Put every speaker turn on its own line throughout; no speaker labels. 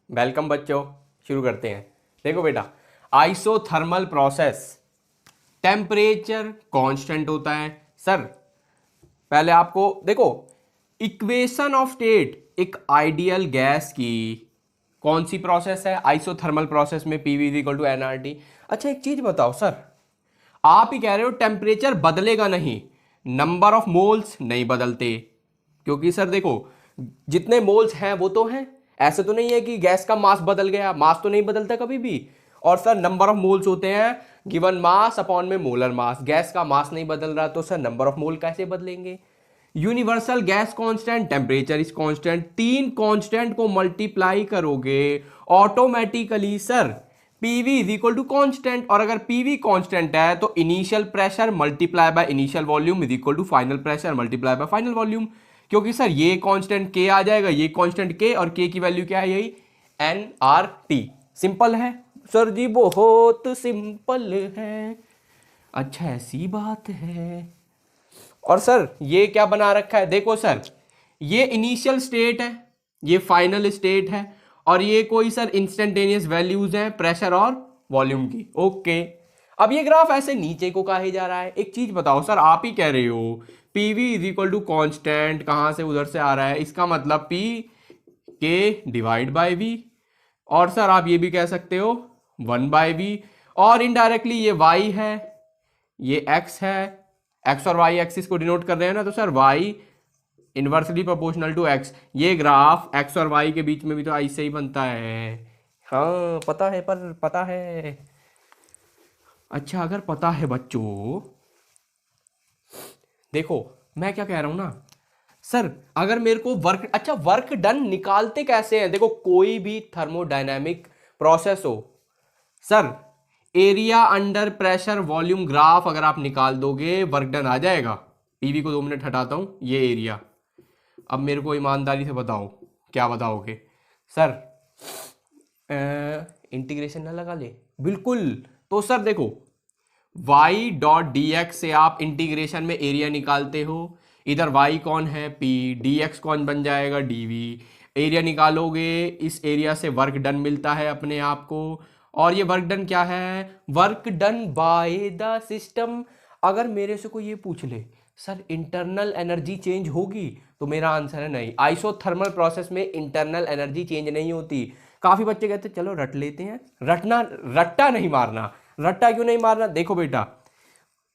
Welcome बच्चों। शुरू करते हैं। देखो बेटा, आइसोथर्मल प्रोसेस टेम्परेचर कांस्टेंट होता है। सर पहले आपको देखो, इक्वेशन ऑफ स्टेट एक आइडियल गैस की कौन सी प्रोसेस है? आइसोथर्मल प्रोसेस में PV is equal to NRT. अच्छा एक चीज बताओ सर, आप ही कह रहे हो टेम्परेचर बदलेगा नहीं, नंबर ऑफ मोल्स नहीं बदलते। क्योंकि सर देखो, जितने मोल्स हैं वो तो हैं, ऐसे तो नहीं है कि गैस का मास बदल गया, मास तो नहीं बदलता कभी भी। और सर नंबर ऑफ मोल्स होते हैं गिवन मास अपॉन में मोलर मास, गैस का मास नहीं बदल रहा तो सर नंबर ऑफ मोल कैसे बदलेंगे? Universal gas constant, temperature is constant, तीन कांस्टेंट को मल्टीप्लाई करोगे automatically sir PV is equal to constant. और अगर पीवी कांस्टेंट है तो initial pressure multiply by initial volume is equal to final pressure multiply by final volume. क्योंकि sir ये कांस्टेंट के आ जाएगा, ये कांस्टेंट के, और के की वैल्यू क्या है? यही एन आर टी। सिंपल है सर जी, बहुत सिंपल है। अच्छा ऐसी बात है। और सर ये क्या बना रखा है? देखो सर, ये इनिशियल स्टेट है, ये फाइनल स्टेट है, और ये कोई सर इंस्टेंटेनियस वैल्यूज हैं प्रेशर और वॉल्यूम की। ओके, अब ये ग्राफ ऐसे नीचे को काहे जा रहा है? एक चीज बताओ सर, आप ही कह रहे हो PV is equal to constant, कहां से उधर से आ रहा है, इसका मतलब पी के डिवाइड बाय वी। और सर आप ये भी कह सकते हो 1/v, और इनडायरेक्टली ये y है, ये x है, x और y एक्सिस को डिनोट कर रहे हैं ना, तो sir y inversely proportional to x। ये ग्राफ x और y के बीच में भी तो ऐसे ही बनता है। हाँ पता है, पर पता है। अच्छा अगर पता है बच्चों, देखो मैं क्या कह रहा हूं ना सर, अगर मेरे को वर्क, अच्छा वर्क डन निकालते कैसे हैं? देखो कोई भी थर्मोडायनामिक प्रोसेस हो sir, area under pressure volume graph अगर आप निकाल दोगे वर्क डन आ जाएगा। पीवी को 2 मिनट हटाता हूं, ये एरिया। अब मेरे को ईमानदारी से बताओ, क्या बताओगे सर? इंटीग्रेशन ना लगा ले? बिल्कुल। तो सर देखो, y डॉट डी एक्स से आप इंटीग्रेशन में एरिया निकालते हो, इधर y कौन है? p, dx कौन बन जाएगा? dv। एरिया निकालोगे, इस एरिया से वर्क डन मिलता है अपने आप को। और ये वर्क डन क्या है? Work done by the system. अगर मेरे से कोई ये पूछ ले सर इंटरनल एनर्जी चेंज होगी, तो मेरा आंसर है नहीं। आइसोथर्मल प्रोसेस में इंटरनल एनर्जी चेंज नहीं होती। काफी बच्चे कहते चलो रट लेते हैं, रटना, रट्टा नहीं मारना। रट्टा क्यों नहीं मारना? देखो बेटा,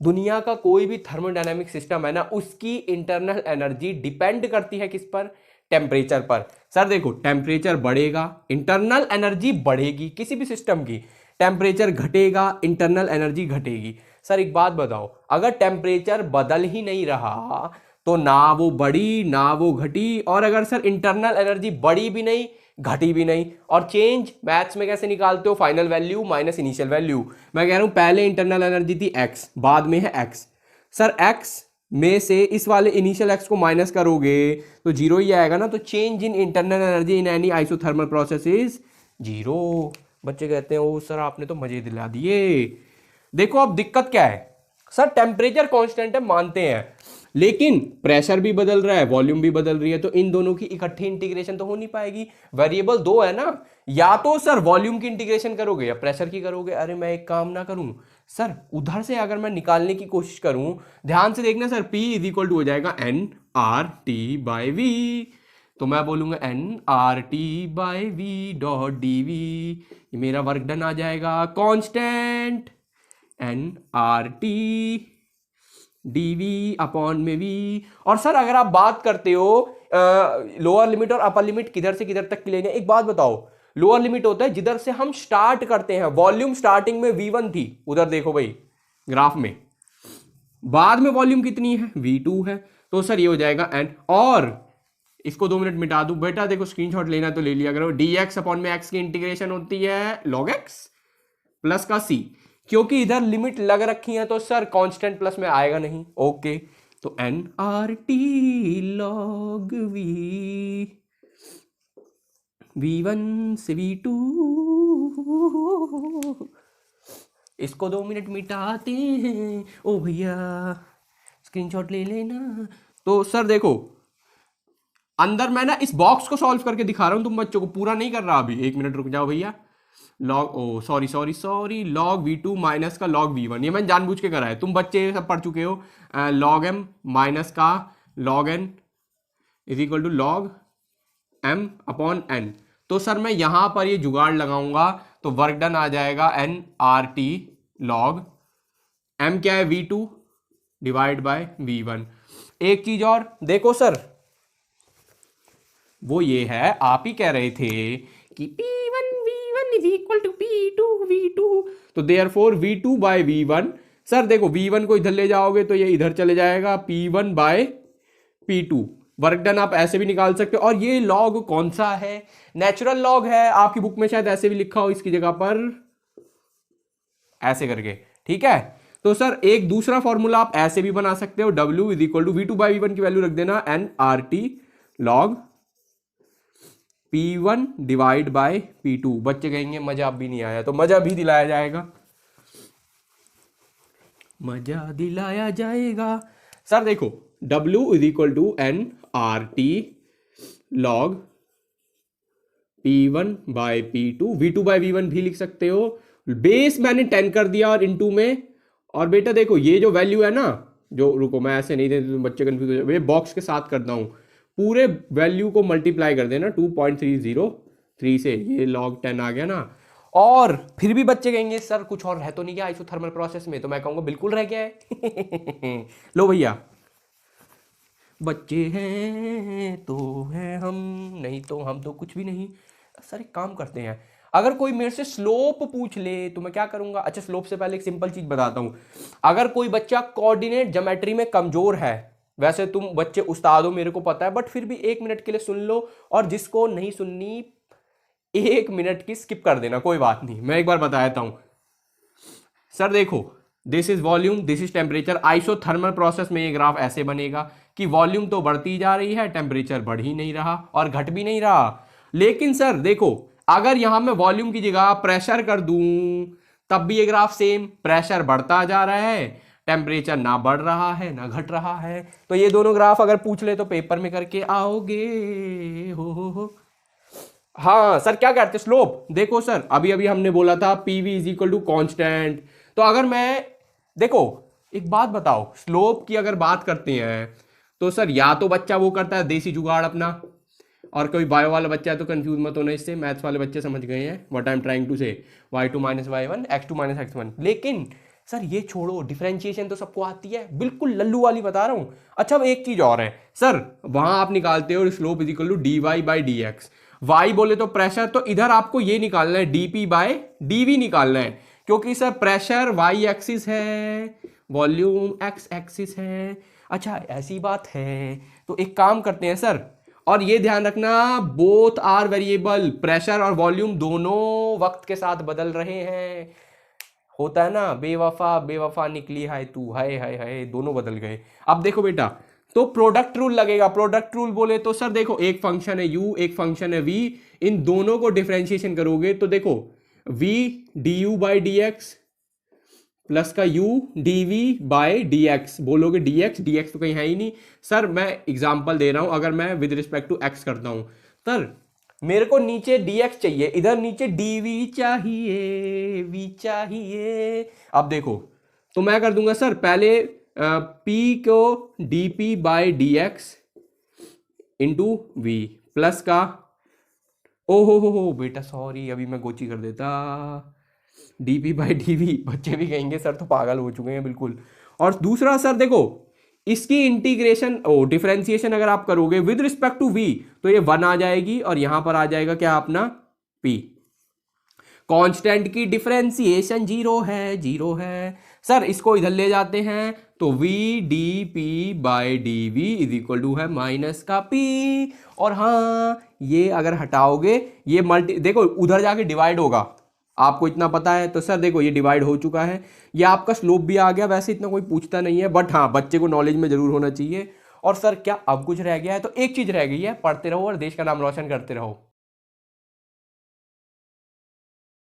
दुनिया का कोई भी थर्मोडायनेमिक सिस्टम है ना, उसकी इंटरनल एनर्जी डिपेंड करती है किस पर? टेम्परेचर पर। सर देखो, टेम्परेचर बढ़ेगा इंटरनल एनर्जी बढ़ेगी किसी भी सिस्टम की, टेम्परेचर घटेगा इंटरनल एनर्जी घटेगी। सर एक बात बताओ, अगर टेम्परेचर बदल ही नहीं रहा तो ना वो बढ़ी ना वो घटी, और अगर सर इंटरनल एनर्जी बढ़ी भी नहीं घटी भी नहीं। और चेंज मैथ्स में कैसे निकालते हो? Final value minus initial value. मैं कह रहा हूं पहले इंटरनल एनर्जी थी x, बाद में है x। सर x में से इस वाले इनिशियल x को माइनस करोगे तो जीरो ही आएगा ना। तो change in internal energy in any isothermal process is zero. बच्चे कहते हैं ओ सर आपने तो मजे दिला दिए। देखो अब दिक्कत क्या है सर, टेम्परेचर कांस्टेंट है मानते हैं, लेकिन प्रेशर भी बदल रहा है, वॉल्यूम भी बदल रही है, तो इन दोनों की इकट्ठी इंटीग्रेशन तो हो नहीं पाएगी। वेरिएबल दो है ना, या तो सर वॉल्यूम की इंटीग्रेशन करोगे या प्रेशर की करोगे। अरे मैं एक काम ना करूं सर, उधर से अगर मैं निकालने की कोशिश करूं, ध्यान से देखना sir, P is equal to हो जाएगा N R T by V. तो मैं बोलूंगा N R T by V dot D V, मेरा वर्क डन आ जाएगा constant N R T DV upon में वी। और सर अगर आप बात करते हो लोअर लिमिट और अपर लिमिट किधर से किधर तक की लेनी है, एक बात बताओ, लोअर लिमिट होता है जिधर से हम स्टार्ट करते हैं, वॉल्यूम स्टार्टिंग में V1 थी, उधर देखो भाई ग्राफ में, बाद में वॉल्यूम कितनी है? V2 है। तो सर ये हो जाएगा एन, और इसको 2 मिनट मिटा दूं बेटा, देखो स्क्रीनशॉट लेना तो ले लिया करो। dx अपॉन में x की इंटीग्रेशन होती है log x प्लस का c, क्योंकि इधर लिमिट लग रखी है तो सर कांस्टेंट प्लस में आएगा नहीं। ओके, तो N R T log V, V1 से V2, इसको 2 मिनट मिटाते हैं ओ भैया, स्क्रीनशॉट ले लेना। तो सर देखो, अंदर मैं ना इस बॉक्स को सॉल्व करके दिखा रहा हूं तुम बच्चों को, पूरा नहीं कर रहा अभी। एक मिनट रुक जाओ भैया। Log oh sorry sorry sorry log V2 minus का लॉग V1, ये मैंने जानबूझ के करा है, तुम बच्चे सब पढ़ चुके हो। लॉग M माइनस का log N is equal to log M upon N। तो सर मैं यहां पर ये जुगाड़ लगाऊंगा तो वर्क डन आ जाएगा NRT लॉग M क्या है V2 डिवाइड बाय V1। एक चीज और देखो सर, वो ये है आप ही कह रहे थे कि P1 V1 is equal to P2 V2, तो therefore V2 by V1। Sir देखो V1 को इधर ले जाओगे तो ये इधर चले जाएगा P1 by P2। Work done आप ऐसे भी निकाल सकते हो। और ये लॉग कौन सा है, नेचुरल लॉग है, आपकी बुक में शायद ऐसे भी लिखा हो इसकी जगह पर ऐसे करके, ठीक है। तो सर एक दूसरा फॉर्मूला आप ऐसे भी बना सकते हो, W is equal to V2 by V1 की वैल्यू रख देना NRT log P1 divide by P2। बच्चे कहेंगे मजा अब भी नहीं आया, तो मजा भी दिलाया जाएगा, मजा दिलाया जाएगा। सर देखो W is equal to NRT log P1 by P2, V2 by V1 भी लिख सकते हो। बेस मैंने 10 कर दिया और इनटू में, और बेटा देखो ये जो वैल्यू है ना, जो रुको मैं ऐसे नहीं देते तुम बच्चे कंफ्यूज हो, ये बॉक्स के साथ करता हूं, पूरे वैल्यू को मल्टीप्लाई कर देना 2.303 से, ये लॉग 10 आ गया ना। और फिर भी बच्चे कहेंगे सर कुछ और रह तो नहीं गया आइसोथर्मल प्रोसेस में, तो मैं कहूंगा बिल्कुल रह गया है। लो भैया, बच्चे हैं तो हैं हम, नहीं तो हम तो कुछ भी नहीं। सर एक काम करते हैं, अगर कोई मेरे से स्लोप पूछ ले तो मैं क्या करूंगा। अच्छा स्लोप से पहले एक सिंपल चीज बताता हूं, अगर कोई बच्चा कोऑर्डिनेट ज्योमेट्री में कमजोर है, वैसे तुम बच्चे उस्ताद हो मेरे को पता है, बट फिर भी 1 मिनट के लिए सुन लो, और जिसको नहीं सुननी 1 मिनट की स्किप कर देना, कोई बात नहीं। मैं एक बार बता देता हूं। सर देखो this is volume, this is temperature. Isothermal process में ये ग्राफ ऐसे बनेगा कि वॉल्यूम तो बढ़ती जा रही है, टेम्परेचर बढ़ ही नहीं रहा और घट भी नहीं रहा। लेकिन सर देखो अगर यहां मैं वॉल्यूम की जगह प्रेशर कर दूं तब भी ये ग्राफ सेम, प्रेशर बढ़ता जा रहा है, टेम्परेचर ना बढ़ रहा है ना घट रहा है। तो ये दोनों ग्राफ अगर पूछ ले तो पेपर में करके आओगे हो। हाँ सर क्या कहते हैं स्लोप, देखो सर अभी अभी हमने बोला था PV is equal to constant. तो अगर मैं देखो एक बात बताओ, स्लोप की अगर बात करते हैं तो सर या तो बच्चा वो करता है देसी जुगाड़ अपना, और कोई बायो वाला बच्चा है तो कंफ्यूज मत होना इससे, मैथ्स वाले बच्चे समझ गए हैं what I am trying to say, y2 minus y1 x2 minus x1। लेकिन सर ये छोड़ो, डिफरेंशिएशन तो सबको आती है, बिल्कुल लल्लू वाली बता रहा हूं। अच्छा अब एक चीज और है सर, वहां आप निकालते हो slope is equal to dy by dx, y बोले तो प्रेशर, तो इधर आपको ये निकालना है dp बाय dv निकालना है, क्योंकि सर प्रेशर y एक्सिस है, वॉल्यूम x एक्सिस है। अच्छा ऐसी बात है, तो एक काम करते हैं सर, और ये ध्यान रखना बोथ आर वेरिएबल, प्रेशर और वॉल्यूम दोनों वक्त के साथ बदल रहे हैं। होता है ना बेवफा बेवफा निकली है तू, हाय हाय हाय, दोनों बदल गए। अब देखो बेटा, तो प्रोडक्ट रूल लगेगा। प्रोडक्ट रूल बोले तो सर देखो एक फंक्शन है u, एक फंक्शन है v, इन दोनों को डिफरेंशिएशन करोगे तो देखो v du by dx plus का u dv बाय dx, बोलोगे dx तो कहीं है ही नहीं। सर मैं एग्जांपल दे रहा हूं, अगर मैं विद रिस्पेक्ट टू x करता हूं, सर मेरे को नीचे dx चाहिए, इधर नीचे dv चाहिए, v चाहिए। अब देखो तो मैं कर दूंगा सर पहले p को dp by dx into v plus का, ओ हो बेटा सॉरी अभी मैं गोची कर देता, dp बाई dv, बच्चे भी कहेंगे सर तो पागल हो चुके हैं बिल्कुल। और दूसरा सर देखो इसकी इंटीग्रेशन डिफरेंशिएशन अगर आप करोगे विद रिस्पेक्ट टू v तो ये 1 आ जाएगी, और यहां पर आ जाएगा क्या अपना p। कांस्टेंट की डिफरेंशिएशन 0 है। सर इसको इधर ले जाते हैं तो v dp by dv is equal to है माइनस का p, और हाँ ये अगर हटाओगे ये मल्टी, देखो उधर जाके डिवाइड होगा, आपको इतना पता है। तो सर देखो ये डिवाइड हो चुका है, ये आपका स्लोप भी आ गया। वैसे इतना कोई पूछता नहीं है, बट हाँ बच्चे को नॉलेज में जरूर होना चाहिए। और सर क्या अब कुछ रह गया है, तो एक चीज रह गई है, पढ़ते रहो और देश का नाम रोशन करते रहो।